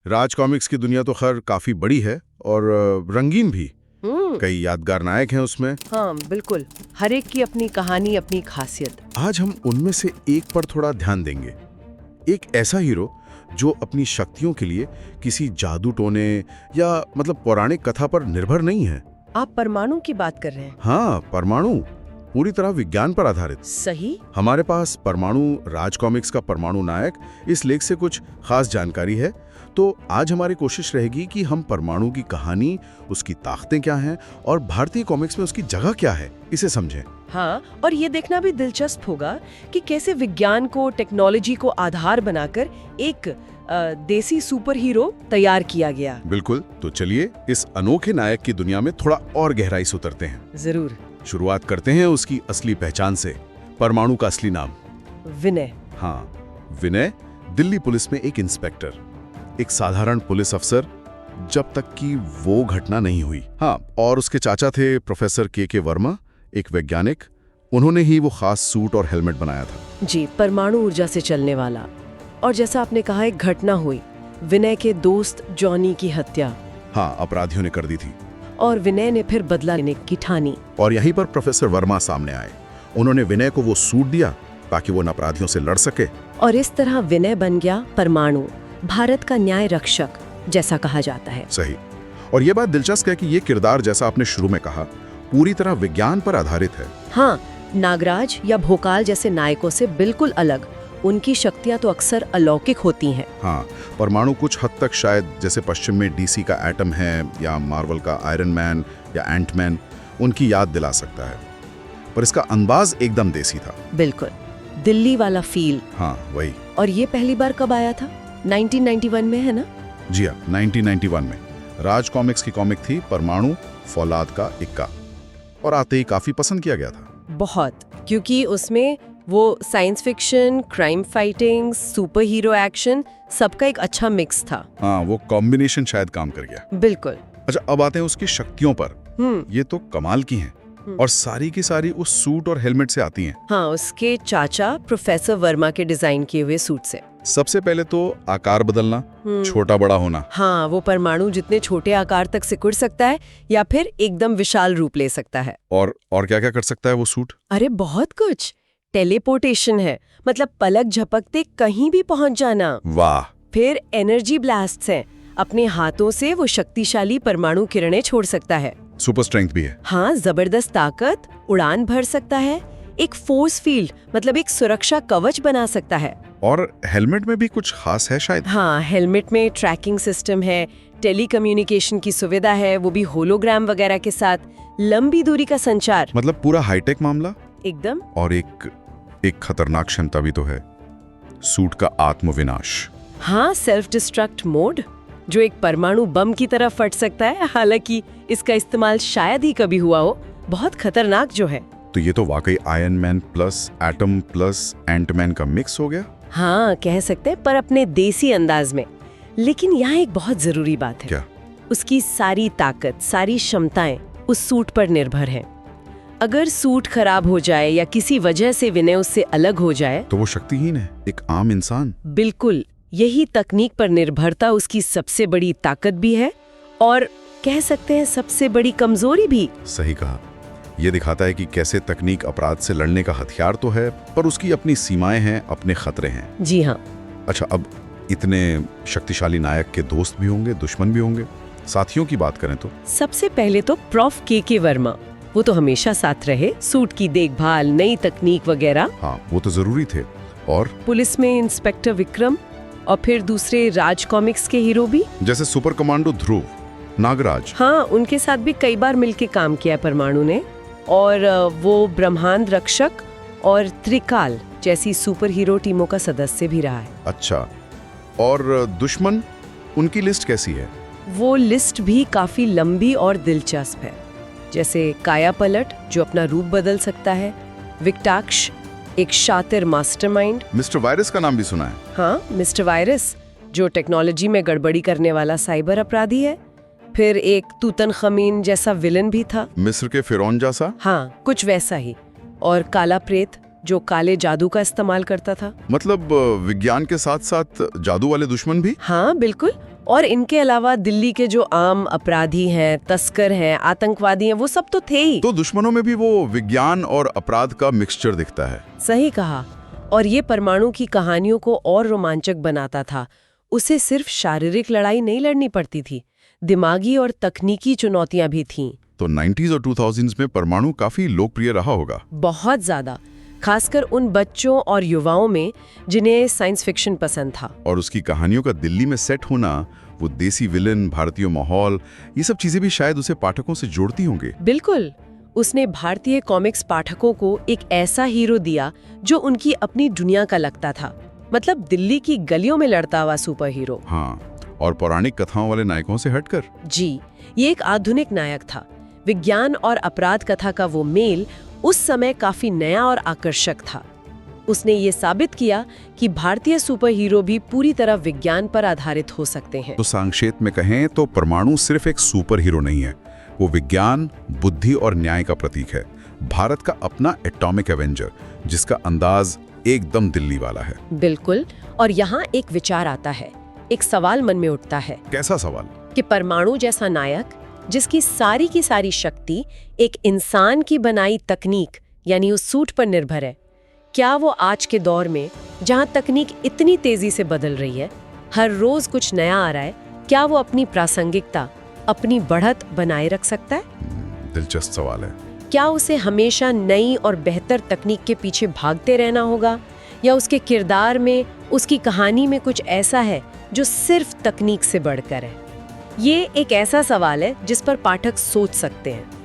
राज comics की दुनिया तो खैर काफी बड़ी है और रंगीन भी। कई यादगार नायक हैं उसमें। हाँ बिल्कुल, हर एक की अपनी कहानी, अपनी खासियत। आज हम उनमें से एक पर थोड़ा ध्यान देंगे। एक ऐसा हीरो जो अपनी शक्तियों के लिए किसी जादू टोने या मतलब पौराणिक कथा पर निर्भर नहीं है। आप परमाणु की बात कर रहे हैं? हाँ, परमाणु, पूरी तरह विज्ञान पर आधारित। सही। हमारे पास परमाणु राज कॉमिक्स का परमाणु नायक इस लेख से कुछ खास जानकारी है, तो आज हमारी कोशिश रहेगी कि हम परमाणु की कहानी, उसकी ताकतें क्या हैं और भारतीय कॉमिक्स में उसकी जगह क्या है, इसे समझें। हाँ, और ये देखना भी दिलचस्प होगा कि कैसे विज्ञान को, टेक्नोलॉजी को आधार बनाकर एक देसी सुपर हीरो तैयार किया गया। बिल्कुल, तो चलिए इस अनोखे नायक की दुनिया में थोड़ा और गहराई से उतरते हैं। जरूर। शुरुआत करते हैं उसकी असली पहचान से। परमाणु का असली नाम विनय। हाँ, विनय दिल्ली पुलिस में एक इंस्पेक्टर, एक साधारण पुलिस अफसर, जब तक कि वो घटना नहीं हुई। हाँ, और उसके चाचा थे प्रोफेसर के वर्मा, एक वैज्ञानिक। उन्होंने ही वो खास सूट और हेलमेट बनाया था। जी, परमाणु ऊर्जा से चलने वाला। और जैसा आपने कहा, एक घटना हुई, विनय के दोस्त जॉनी की हत्या। हाँ, अपराधियों ने कर दी थी और विनय ने फिर बदला लेने की ठानी। और यहीं पर प्रोफेसर वर्मा सामने आए। उन्होंने विनय को वो सूट दिया ताकि वो इन अपराधियों से लड़ सके। और इस तरह विनय बन गया परमाणु, भारत का न्याय रक्षक जैसा कहा जाता है। सही। और ये बात दिलचस्प है कि ये किरदार, जैसा आपने शुरू में कहा, पूरी तरह विज्ञान पर आधारित है। हाँ, नागराज या भोकाल जैसे नायकों से बिल्कुल अलग। उनकी शक्तियां तो अक्सर अलौकिक होती हैं। हाँ, परमाणु कुछ हद तक शायद जैसे पश्चिम में डीसी का एटम है या मार्वल का आयरन मैन या एंटमैन, उनकी याद दिला सकता है, पर इसका अंदाज एकदम देसी था। बिल्कुल, दिल्ली वाला फील। हाँ, वही। और ये पहली बार कब आया था? 1991 में, है ना? जी हाँ, 1991 में। राज कॉमिक्स की कॉमिक थी परमाणु फौलाद का इक्का, और आते ही काफी पसंद किया गया था। बहुत, क्योंकि उसमें वो science fiction, crime fighting, super hero action, सबका एक अच्छा मिक्स था। हाँ, वो कॉम्बिनेशन शायद काम कर गया। बिल्कुल। अच्छा, अब आते हैं उसकी शक्तियों पर। ये तो कमाल की हैं और सारी की सारी उस सूट और हेलमेट से आती हैं। हाँ, उसके चाचा प्रोफेसर वर्मा के डिजाइन किए हुए सूट से। सबसे पहले तो आकार बदलना, छोटा बड़ा होना। हाँ, वो परमाणु जितने छोटे आकार तक सिकुड़ सकता है या फिर एकदम विशाल रूप ले सकता है। और क्या क्या कर सकता है वो सूट? अरे बहुत कुछ। टेलीपोर्टेशन है, मतलब पलक झपकते कहीं भी पहुंच जाना। वाह। फिर एनर्जी ब्लास्ट्स हैं, अपने हाथों से वो शक्तिशाली परमाणु किरणें छोड़ सकता है। सुपर स्ट्रेंथ भी है। हाँ, जबरदस्त ताकत, उड़ान भर सकता है, एक फोर्स फील्ड मतलब एक सुरक्षा कवच बना सकता है। और हेलमेट में भी कुछ खास है शायद? हाँ, हेलमेट में ट्रैकिंग सिस्टम है, टेलीकम्युनिकेशन की सुविधा है, वो भी होलोग्राम वगैरह के साथ, लंबी दूरी का संचार। मतलब पूरा हाईटेक मामला एकदम। और एक खतरनाक क्षमता भी तो है, सूट का आत्मविनाश। हाँ, सेल्फ डिस्ट्रक्ट मोड, जो एक परमाणु बम की तरह फट सकता है, हालांकि इसका इस्तेमाल शायद ही कभी हुआ हो। बहुत खतरनाक जो है। तो ये तो वाकई Iron Man plus atom plus Antman का मिक्स हो गया। हाँ, कह सकते हैं, पर अपने देसी अंदाज में। लेकिन यहाँ एक बहुत जरूरी बात है। क्या? उसकी सारी ताकत, सारी क्षमताएं उस सूट पर निर्भर हैं। अगर सूट खराब हो जाए या किसी वजह से विनय उससे अलग हो जाए तो वो शक्तिहीन है, एक आम इंसान। बिल्कुल, यही तकनीक पर निर्भरता उसकी सबसे बड़ी ताकत भी है और कह सकते हैं सबसे बड़ी कमजोरी भी। सही कहा। यह दिखाता है कि कैसे तकनीक अपराध से लड़ने का हथियार तो है, पर उसकी अपनी सीमाएं हैं, अपने खतरे हैं। जी हाँ। अच्छा, अब इतने शक्तिशाली नायक के दोस्त भी होंगे, दुश्मन भी होंगे। साथियों की बात करें तो सबसे पहले तो प्रोफ के वर्मा, वो तो हमेशा साथ रहे, सूट की देखभाल, नई तकनीक वगैरह। हाँ, वो तो जरूरी थे। और पुलिस में इंस्पेक्टर विक्रम, और फिर दूसरे राज कॉमिक्स के हीरो भी, जैसे सुपर कमांडो ध्रुव, नागराज। हाँ, उनके साथ भी कई बार मिलके काम किया परमाणु ने। और वो ब्रह्मांड रक्षक और त्रिकाल जैसी सुपर हीरो टीमों का सदस्य भी रहा है। अच्छा, और दुश्मन, उनकी लिस्ट कैसी है? वो लिस्ट भी काफी लंबी और दिलचस्प है। जैसे काया पलट, जो अपना रूप बदल सकता है, विक्टाक्ष, एक शातिर मास्टरमाइंड। मिस्टर वायरस का नाम भी सुना है। हाँ, मिस्टर वायरस, जो टेक्नोलॉजी में गड़बड़ी करने वाला साइबर अपराधी है। फिर एक तूतनखमीन जैसा विलन भी था। मिस्र के फिरौन जैसा? हाँ, कुछ वैसा ही। और काला प्रेत, जो काले जादू का इस्तेमाल करता था। मतलब विज्ञान के साथ साथ जादू वाले दुश्मन भी? हाँ बिल्कुल। और इनके अलावा दिल्ली के जो आम अपराधी हैं, तस्कर हैं, आतंकवादी हैं, वो सब तो थे ही। तो दुश्मनों में भी वो विज्ञान और अपराध का मिक्सचर दिखता है। सही कहा। और ये परमाणु की कहानियों को और रोमांचक बनाता था। उसे सिर्फ शारीरिक लड़ाई नहीं लड़नी पड़ती थी, दिमागी और तकनीकी चुनौतियां भी थीं। तो 90s और 2000s में परमाणु काफी लोकप्रिय रहा होगा। बहुत ज्यादा, खासकर उन बच्चों और युवाओं में जिन्हें साइंस फिक्शन पसंद था। और उसकी कहानियों का दिल्ली में सेट होना, वो देसी विलन, भारतीय माहौल, ये सब चीजें भी शायद उसे पाठकों से जोड़ती होंगे। बिल्कुल। उसने भारतीय कॉमिक्स पाठकों को एक ऐसा हीरो दिया जो उनकी अपनी दुनिया का लगता था, मतलब दिल्ली की गलियों में लड़ता हुआ सुपर हीरो। हाँ, और पौराणिक कथाओं वाले नायकों से हटकर। जी, ये एक आधुनिक नायक था। विज्ञान और अपराध कथा का वो मेल उस समय काफी नया और आकर्षक था। उसने ये साबित किया कि भारतीय सुपर हीरो भी पूरी तरह विज्ञान पर आधारित हो सकते हैं। तो संक्षेप में कहें तो परमाणु सिर्फ एक सुपर हीरो नहीं है, वो विज्ञान, बुद्धि और न्याय का प्रतीक है। भारत का अपना एटॉमिक एवेंजर, जिसका अंदाज एकदम दिल्ली वाला है। बिल्कुल। और यहाँ एक विचार आता है, एक सवाल मन में उठता है। कैसा सवाल? कि परमाणु जैसा नायक, जिसकी सारी की सारी शक्ति एक इंसान की बनाई तकनीक यानी उस सूट पर निर्भर है, क्या वो आज के दौर में जहाँ तकनीक इतनी तेजी से बदल रही है, हर रोज कुछ नया आ रहा है, क्या वो अपनी प्रासंगिकता, अपनी बढ़त बनाए रख सकता है? दिलचस्प सवाल है। क्या उसे हमेशा नई और बेहतर तकनीक के पीछे भागते रहना होगा, या उसके किरदार में, उसकी कहानी में कुछ ऐसा है जो सिर्फ तकनीक से बढ़कर है? ये एक ऐसा सवाल है जिस पर पाठक सोच सकते हैं।